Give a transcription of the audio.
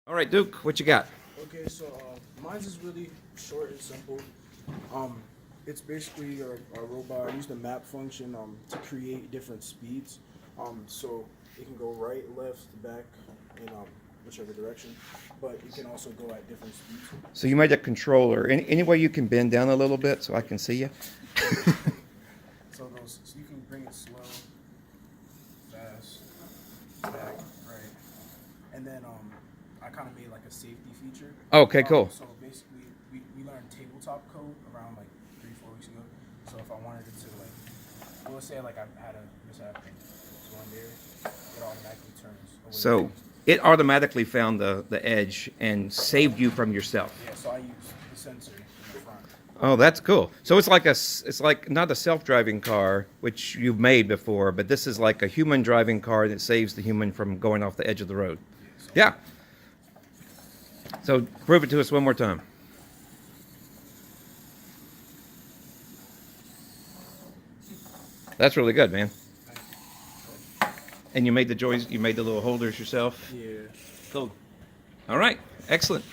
All right, Duke, what you got? Okay, so mine's is really short and simple. It's basically a robot. I use the map function to create different speeds. So it can go right, left, back, in whichever direction. But it can also go at different speeds. So you made a controller. Any way you can bend down a little bit so I can see you? So you can bring it slow, fast, back, right, and then I kind of made like a safety feature. Okay, cool. So basically, we learned tabletop code around like 3-4 weeks ago. So if I wanted it to well, let's say like I had a mishap and it's one there, it automatically turns away. So it automatically found the edge and saved you from yourself. Yeah, so I use the sensor in the front. Oh, that's cool. So it's like not a self-driving car, which you've made before, but this is like a human driving car that saves the human from going off the edge of the road. Yeah. So prove it to us one more time. That's really good, man. And you made the little holders yourself? Yeah. Cool. All right. Excellent.